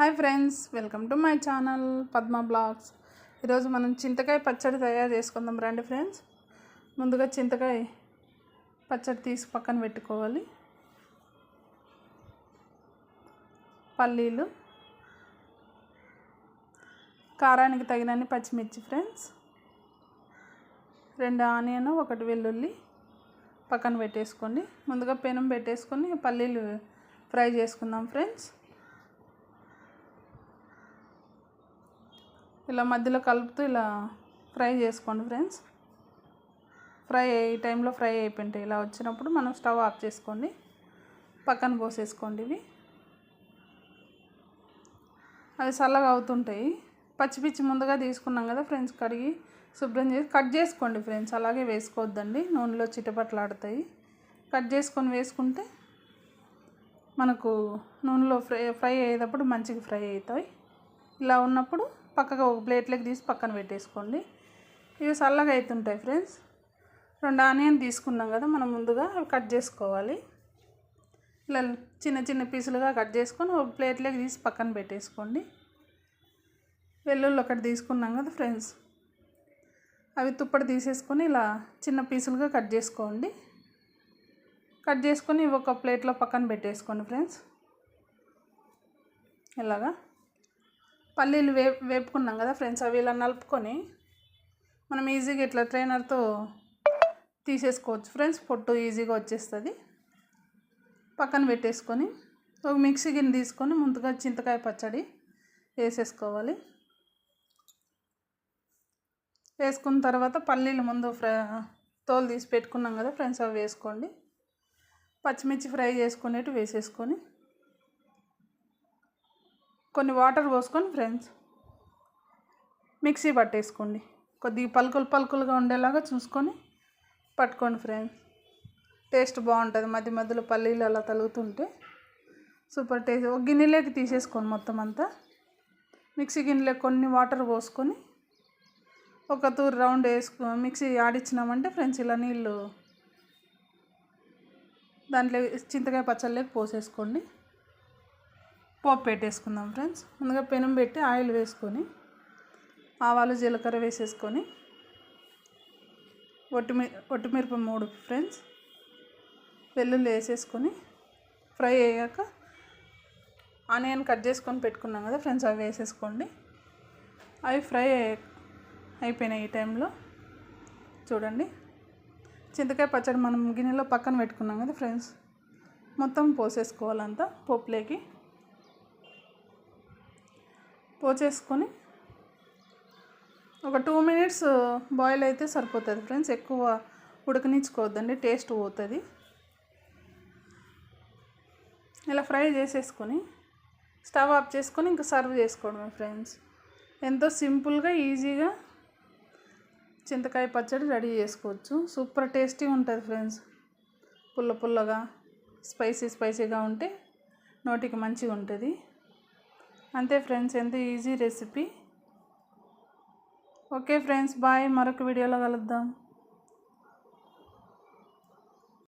Hi friends, welcome to my channel Padma blogs. ఈరోజు మనం చింతకాయ పచ్చడి తయారు చేసుకుందాం రండి ఫ్రెండ్స్. ముందుగా చింతకాయ పచ్చడి తీసి పక్కన పెట్టుకోవాలి. పల్లీలు, కారానికి తగినన్ని పచ్చిమిర్చి ఫ్రెండ్స్, 2 ఆనియన్, 1 వెల్లుల్లి పక్కన పెట్టేసుకోండి. ముందుగా పెనం పెట్టేసుకొని పల్లీలు ఫ్రై చేసుకుందాం ఫ్రెండ్స్. ఇలా మధ్యలో కలుపుతూ ఇలా ఫ్రై చేసుకోండి ఫ్రెండ్స్. ఈ టైంలో ఫ్రై అయిపోయింటాయి. ఇలా వచ్చినప్పుడు మనం స్టవ్ ఆఫ్ చేసుకోండి, పక్కన పోసేసుకోండి. అవి చల్లగా అవుతుంటాయి. పచ్చిపిచ్చి ముందుగా తీసుకున్నాం కదా ఫ్రెండ్స్, కడిగి శుభ్రం చేసి కట్ చేసుకోండి ఫ్రెండ్స్. అలాగే వేసుకోవద్దండి, నూనెలో చిటపట్లాడుతాయి. కట్ చేసుకొని వేసుకుంటే మనకు నూనెలో ఫ్రై అయ్యేటప్పుడు మంచిగా ఫ్రై అవుతాయి. ఇలా ఉన్నప్పుడు పక్కగా ఒక ప్లేట్లోకి తీసి పక్కన పెట్టేసుకోండి. ఇవి చల్లగా అవుతుంటాయి ఫ్రెండ్స్. 2 ఆనియన్ తీసుకున్నాం కదా మనం ముందుగా, అవి కట్ చేసుకోవాలి. ఇలా చిన్న చిన్న పీసులుగా కట్ చేసుకొని ఒక ప్లేట్లోకి తీసి పక్కన పెట్టేసుకోండి. వెల్లుల్లి 1 తీసుకున్నాం కదా ఫ్రెండ్స్, అవి తుప్పటి తీసేసుకొని ఇలా చిన్న పీసులుగా కట్ చేసుకోండి. కట్ చేసుకొని ఒక ప్లేట్లో పక్కన పెట్టేసుకోండి ఫ్రెండ్స్. ఇలాగా పల్లీలు వేపుకున్నాం కదా ఫ్రెండ్స్, అవి ఇలా నలుపుకొని మనం ఈజీగా ఇట్లా ట్రైనర్తో తీసేసుకోవచ్చు ఫ్రెండ్స్. పొట్టు ఈజీగా వచ్చేస్తుంది. పక్కన పెట్టేసుకొని ఒక మిక్సీ గిన్నె తీసుకొని ముందుగా చింతకాయ పచ్చడి వేసేసుకోవాలి. వేసుకున్న తర్వాత పల్లీలు ముందు తోలు తీసి పెట్టుకున్నాం కదా ఫ్రెండ్స్, అవి వేసుకోండి. పచ్చిమిర్చి ఫ్రై చేసుకునేట్టు వేసేసుకొని కొన్ని వాటర్ పోసుకొని ఫ్రెండ్స్ మిక్సీ పట్టేసుకోండి. కొద్దిగా పలుకులుగా ఉండేలాగా చూసుకొని పట్టుకోండి ఫ్రెండ్స్. టేస్ట్ బాగుంటుంది. మధ్య మధ్యలో పల్లీలు అలా తలుగుతుంటే సూపర్ టేస్ట్. ఒక గిన్నెలోకి తీసేసుకోండి మొత్తం అంతా. మిక్సీ గిన్నెలో కొన్ని వాటర్ పోసుకొని ఒక తూరు రౌండ్ మిక్సీ ఆడిచ్చినామంటే ఫ్రెండ్స్, ఇలా నీళ్ళు దాంట్లో చింతకాయ పచ్చళ్ళకి పోసేసుకోండి. పోపు పెట్టేసుకుందాం ఫ్రెండ్స్. ముందుగా పెనం పెట్టి ఆయిల్ వేసుకొని ఆవాలు, జీలకర్ర వేసేసుకొని ఒట్టిమిరప 3 ఫ్రెండ్స్, వెల్లుల్లి వేసేసుకొని ఫ్రై అయ్యాక ఆనియన్ కట్ చేసుకొని పెట్టుకున్నాం కదా ఫ్రెండ్స్, అవి వేసేసుకోండి. అవి ఫ్రై అయిపోయినాయి. ఈ టైంలో చూడండి, చింతకాయ పచ్చడి మనం గిన్నెలో పక్కన పెట్టుకున్నాం కదా ఫ్రెండ్స్, మొత్తం పోసేసుకోవాలంతా పోపులోకి. పోసేసుకొని ఒక 2 మినిట్స్ బాయిల్ అయితే సరిపోతుంది ఫ్రెండ్స్. ఎక్కువ ఉడకనిచ్చుకోవద్దండి, టేస్ట్ పోతుంది. ఇలా ఫ్రై చేసేసుకొని స్టవ్ ఆఫ్ చేసుకొని ఇంకా సర్వ్ చేసుకోవడమే ఫ్రెండ్స్. ఎంతో సింపుల్గా ఈజీగా చింతకాయ పచ్చడి రెడీ చేసుకోవచ్చు. సూపర్ టేస్టీ ఉంటుంది ఫ్రెండ్స్. పుల్లగా స్పైసీగా ఉంటే నోటికి మంచిగా ఉంటుంది. అంతే ఫ్రెండ్స్, ఎంతో easy recipe. Okay friends, bye. మరొక వీడియోలో కలుద్దాం.